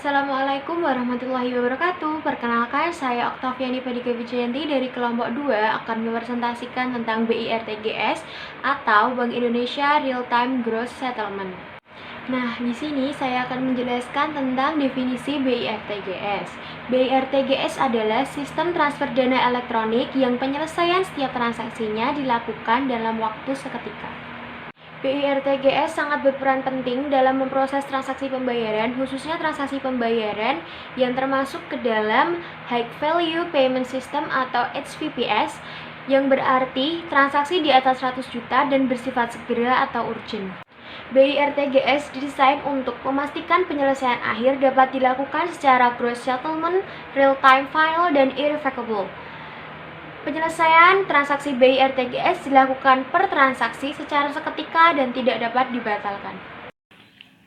Assalamualaikum warahmatullahi wabarakatuh. Perkenalkan, saya Oktaviani Padika Wijayanti dari kelompok 2 akan mempresentasikan tentang BIRTGS atau Bank Indonesia Real Time Gross Settlement. Nah, di sini saya akan menjelaskan tentang definisi BIRTGS. BIRTGS adalah sistem transfer dana elektronik yang penyelesaian setiap transaksinya dilakukan dalam waktu seketika. BIRTGS sangat berperan penting dalam memproses transaksi pembayaran, khususnya transaksi pembayaran yang termasuk ke dalam High Value Payment System atau HVPS, yang berarti transaksi di atas 100 juta dan bersifat segera atau urgent. BIRTGS didesain untuk memastikan penyelesaian akhir dapat dilakukan secara gross settlement, real-time final, dan irrevocable. Penyelesaian transaksi BIRTGS dilakukan per transaksi secara seketika dan tidak dapat dibatalkan.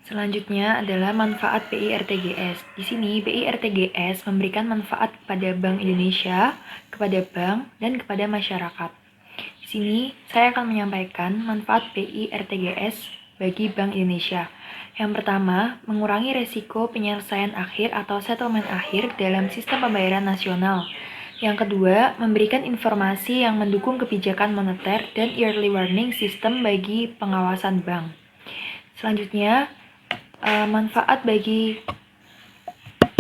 Selanjutnya adalah manfaat BIRTGS. Di sini BIRTGS memberikan manfaat kepada Bank Indonesia, kepada bank, dan kepada masyarakat. Di sini saya akan menyampaikan manfaat BIRTGS bagi Bank Indonesia. Yang pertama, mengurangi resiko penyelesaian akhir atau settlement akhir dalam sistem pembayaran nasional. Yang kedua, memberikan informasi yang mendukung kebijakan moneter dan early warning system bagi pengawasan bank. Selanjutnya, manfaat bagi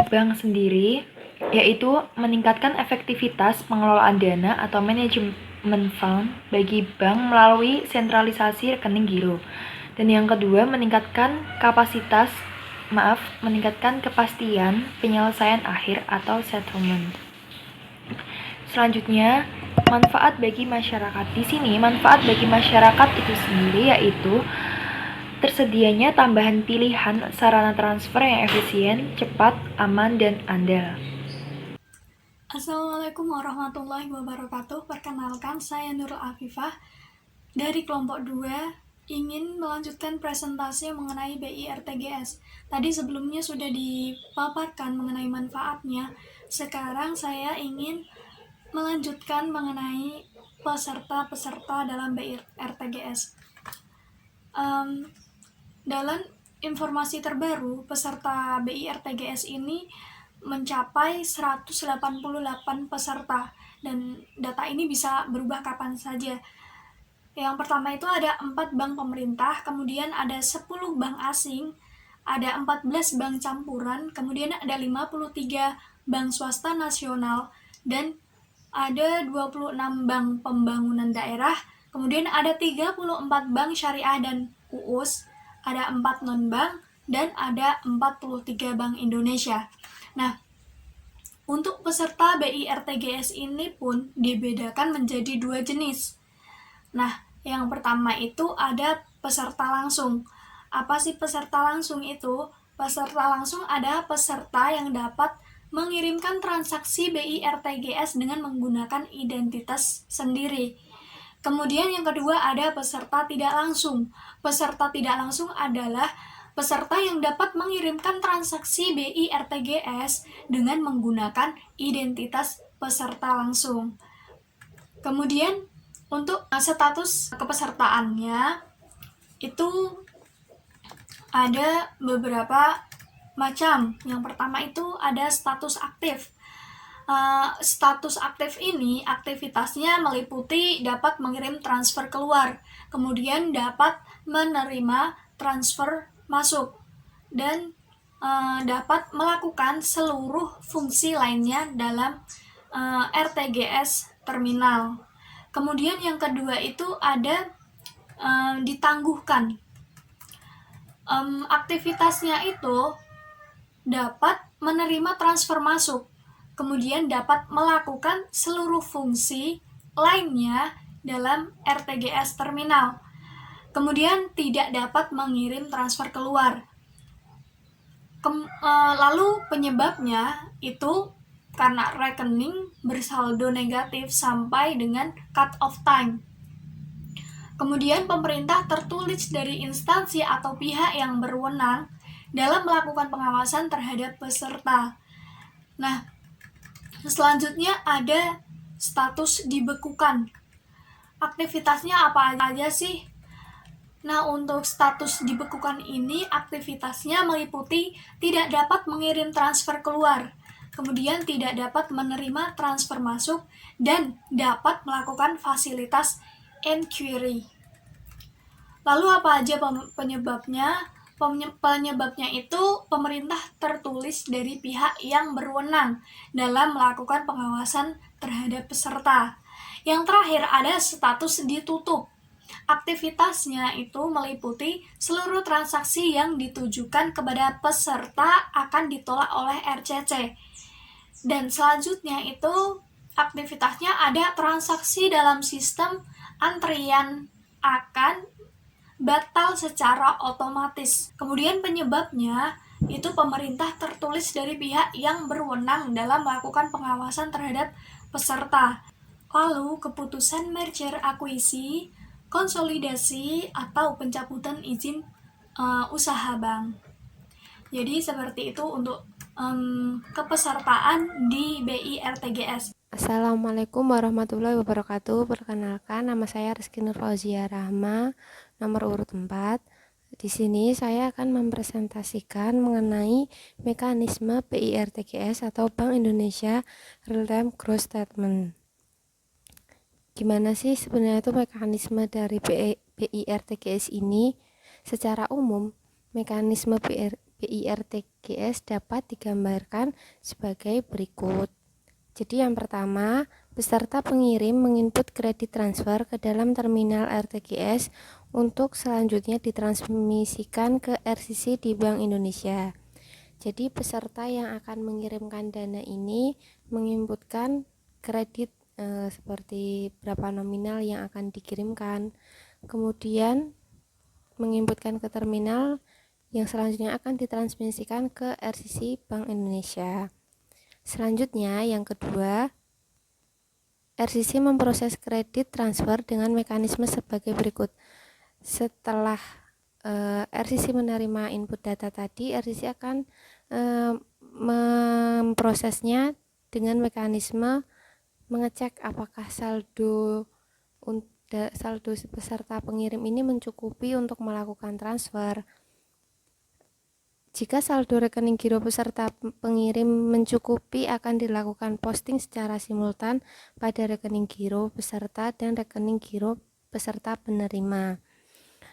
bank sendiri yaitu meningkatkan efektivitas pengelolaan dana atau manajemen fund bagi bank melalui sentralisasi rekening giro. Dan yang kedua, meningkatkan kepastian penyelesaian akhir atau settlement. Selanjutnya, manfaat bagi masyarakat. Di sini, manfaat bagi masyarakat itu sendiri yaitu tersedianya tambahan pilihan sarana transfer yang efisien, cepat, aman, dan andal. Assalamualaikum warahmatullahi wabarakatuh. Perkenalkan, saya Nurul Afifah dari kelompok 2 ingin melanjutkan presentasi mengenai BIRTGS. Tadi sebelumnya sudah dipaparkan mengenai manfaatnya. Sekarang saya ingin melanjutkan mengenai peserta-peserta dalam BIRTGS. Dalam informasi terbaru, peserta BIRTGS ini mencapai 188 peserta, dan data ini bisa berubah kapan saja. Yang pertama itu ada 4 bank pemerintah, kemudian ada 10 bank asing, ada 14 bank campuran, kemudian ada 53 bank swasta nasional, dan ada 26 bank pembangunan daerah, kemudian ada 34 bank syariah dan UUS, ada 4 non-bank, dan ada 43 bank Indonesia. Nah, untuk peserta BIRTGS ini pun dibedakan menjadi 2 jenis. Nah, yang pertama itu ada peserta langsung. Apa sih peserta langsung itu? Peserta langsung ada peserta yang dapat mengirimkan transaksi BIRTGS dengan menggunakan identitas sendiri. Kemudian yang kedua ada peserta tidak langsung. Peserta tidak langsung adalah peserta yang dapat mengirimkan transaksi BIRTGS dengan menggunakan identitas peserta langsung. Kemudian untuk status kepesertaannya itu ada beberapa macam. Yang pertama itu ada status aktif. Status aktif ini aktivitasnya meliputi dapat mengirim transfer keluar, kemudian dapat menerima transfer masuk, dan dapat melakukan seluruh fungsi lainnya dalam RTGS terminal. Kemudian yang kedua itu ada ditangguhkan. Aktivitasnya itu dapat menerima transfer masuk, kemudian dapat melakukan seluruh fungsi lainnya dalam RTGS terminal. Kemudian tidak dapat mengirim transfer keluar. Lalu penyebabnya itu karena rekening bersaldo negatif sampai dengan cut-off time. Kemudian pemerintah tertulis dari instansi atau pihak yang berwenang dalam melakukan pengawasan terhadap peserta. Nah, selanjutnya ada status dibekukan. Aktivitasnya apa aja sih? Nah, untuk status dibekukan ini aktivitasnya meliputi tidak dapat mengirim transfer keluar, kemudian tidak dapat menerima transfer masuk, dan dapat melakukan fasilitas enquiry. Lalu apa aja penyebabnya? Penyebabnya itu pemerintah tertulis dari pihak yang berwenang dalam melakukan pengawasan terhadap peserta. Yang terakhir ada status ditutup. Aktivitasnya itu meliputi seluruh transaksi yang ditujukan kepada peserta akan ditolak oleh RCC. Dan selanjutnya itu aktivitasnya ada transaksi dalam sistem antrian akan batal secara otomatis. Kemudian penyebabnya itu pemerintah tertulis dari pihak yang berwenang dalam melakukan pengawasan terhadap peserta. Lalu keputusan merger akuisisi, konsolidasi, atau pencabutan izin usaha bank. Jadi seperti itu untuk kepesertaan di BIRTGS. Assalamualaikum warahmatullahi wabarakatuh. Perkenalkan, nama saya Rizky Nurfauzia Rahma, nomor urut 4. Di sini saya akan mempresentasikan mengenai mekanisme BIRTGS atau Bank Indonesia Real Time Growth Statement. Gimana sih sebenarnya itu mekanisme dari BIRTGS ini? Secara umum, mekanisme BIRTGS dapat digambarkan sebagai berikut. Jadi yang pertama, peserta pengirim menginput kredit transfer ke dalam terminal RTGS untuk selanjutnya ditransmisikan ke RCC di Bank Indonesia. Jadi peserta yang akan mengirimkan dana ini menginputkan kredit seperti berapa nominal yang akan dikirimkan. Kemudian menginputkan ke terminal yang selanjutnya akan ditransmisikan ke RCC Bank Indonesia. Selanjutnya, yang kedua, RCC memproses kredit transfer dengan mekanisme sebagai berikut. Setelah RCC menerima input data tadi, RCC akan memprosesnya dengan mekanisme mengecek apakah saldo peserta pengirim ini mencukupi untuk melakukan transfer. Jika saldo rekening giro peserta pengirim mencukupi, akan dilakukan posting secara simultan pada rekening giro peserta dan rekening giro peserta penerima.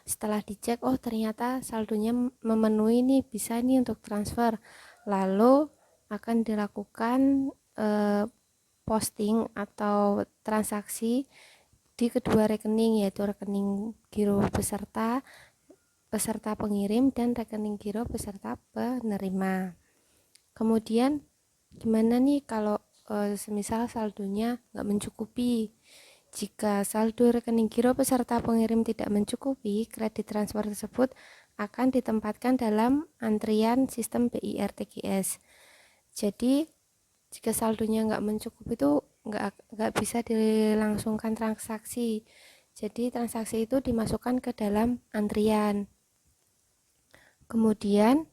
Setelah dicek, oh ternyata saldonya memenuhi nih, bisa nih untuk transfer. Lalu akan dilakukan posting atau transaksi di kedua rekening, yaitu rekening giro peserta pengirim dan rekening giro peserta penerima. Kemudian gimana nih kalau semisal saldonya nggak mencukupi? Jika saldo rekening giro peserta pengirim tidak mencukupi, kredit transfer tersebut akan ditempatkan dalam antrian sistem BIRTGS. Jadi jika saldonya nggak mencukupi itu nggak bisa dilangsungkan transaksi. Jadi transaksi itu dimasukkan ke dalam antrian. Kemudian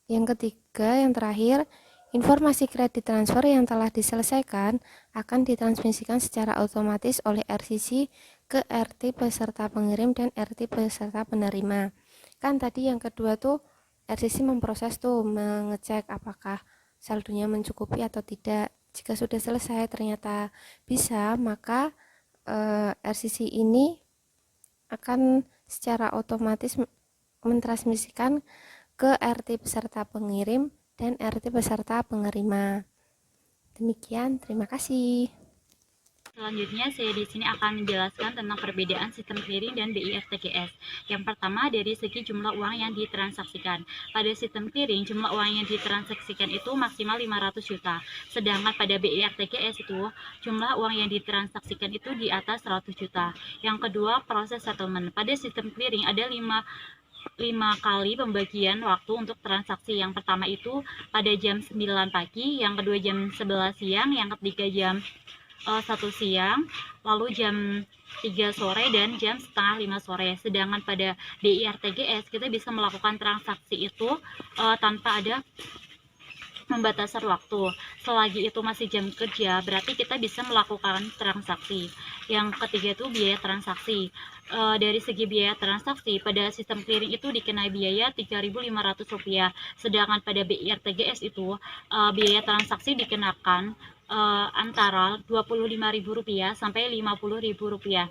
yang ketiga, yang terakhir, informasi kredit transfer yang telah diselesaikan akan ditransmisikan secara otomatis oleh RCC ke RT peserta pengirim dan RT peserta penerima. Kan tadi yang kedua tuh RCC memproses tuh, mengecek apakah saldonya mencukupi atau tidak. Jika sudah selesai ternyata bisa, maka RCC ini akan secara otomatis mentransmisikan ke RT peserta pengirim dan RT peserta penerima. Demikian, terima kasih. Selanjutnya, saya di sini akan menjelaskan tentang perbedaan sistem clearing dan BIRTGS. Yang pertama, dari segi jumlah uang yang ditransaksikan. Pada sistem clearing, jumlah uang yang ditransaksikan itu maksimal 500 juta. Sedangkan pada BIRTGS itu, jumlah uang yang ditransaksikan itu di atas 100 juta. Yang kedua, proses settlement. Pada sistem clearing ada 5 kali pembagian waktu untuk transaksi. Yang pertama itu pada jam 9 pagi, yang kedua jam 11 siang, yang ketiga jam 1 siang, lalu jam 3 sore dan jam setengah 5 sore. Sedangkan pada BIRTGS kita bisa melakukan transaksi itu tanpa ada pembatasan waktu. Selagi itu masih jam kerja, berarti kita bisa melakukan transaksi. Yang ketiga itu biaya transaksi. Dari segi biaya transaksi, pada sistem clearing itu dikenai biaya Rp3.500, sedangkan pada BIRTGS itu biaya transaksi dikenakan antara Rp25.000 sampai Rp50.000.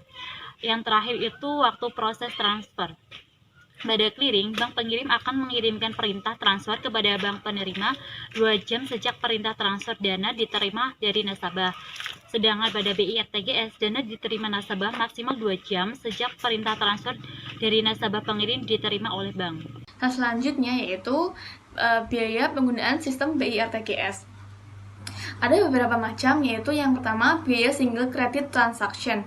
Yang terakhir itu waktu proses transfer. Pada clearing, bank pengirim akan mengirimkan perintah transfer kepada bank penerima 2 jam sejak perintah transfer dana diterima dari nasabah. Sedangkan pada BIRTGS, dana diterima nasabah maksimal 2 jam sejak perintah transfer dari nasabah pengirim diterima oleh bank. Nah, selanjutnya yaitu biaya penggunaan sistem BIRTGS. Ada beberapa macam, yaitu yang pertama biaya single credit transaction.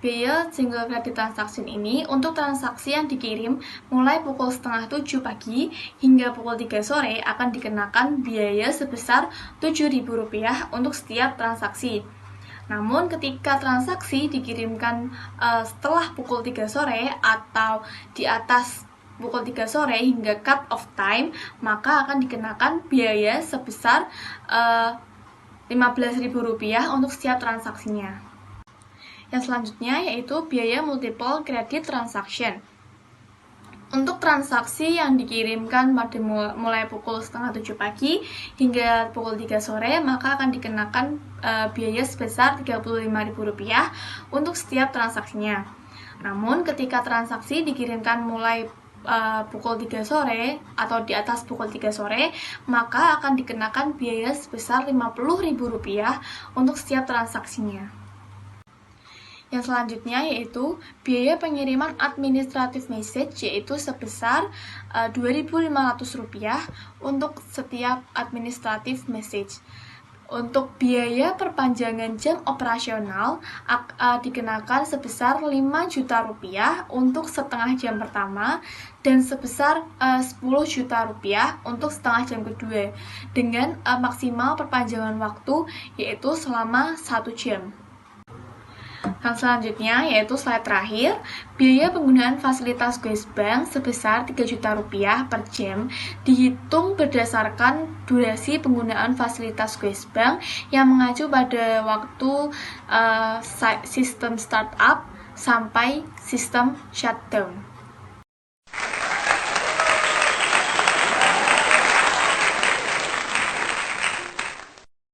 Biaya single credit transaction ini untuk transaksi yang dikirim mulai pukul 6:30 pagi hingga pukul 3 sore akan dikenakan biaya sebesar Rp7.000 untuk setiap transaksi. Namun ketika transaksi dikirimkan setelah pukul 3 sore atau di atas pukul 3 sore hingga cut off time, maka akan dikenakan biaya sebesar Rp15.000 untuk setiap transaksinya. Yang selanjutnya yaitu biaya multiple credit transaction. Untuk transaksi yang dikirimkan pada mulai pukul 6:30 pagi hingga pukul 3 sore, maka akan dikenakan biaya sebesar Rp35.000 untuk setiap transaksinya. Namun ketika transaksi dikirimkan mulai pukul 3 sore atau di atas pukul 3 sore, maka akan dikenakan biaya sebesar Rp50.000 untuk setiap transaksinya. Yang selanjutnya yaitu biaya pengiriman administrative message, yaitu sebesar Rp2.500 untuk setiap administrative message. Untuk biaya perpanjangan jam operasional dikenakan sebesar Rp5 juta untuk setengah jam pertama dan sebesar Rp10 juta untuk setengah jam kedua dengan maksimal perpanjangan waktu yaitu selama 1 jam. Yang selanjutnya yaitu slide terakhir, biaya penggunaan fasilitas Goes Bank sebesar Rp3 juta per jam dihitung berdasarkan durasi penggunaan fasilitas Goes Bank yang mengacu pada waktu sistem startup sampai sistem shutdown.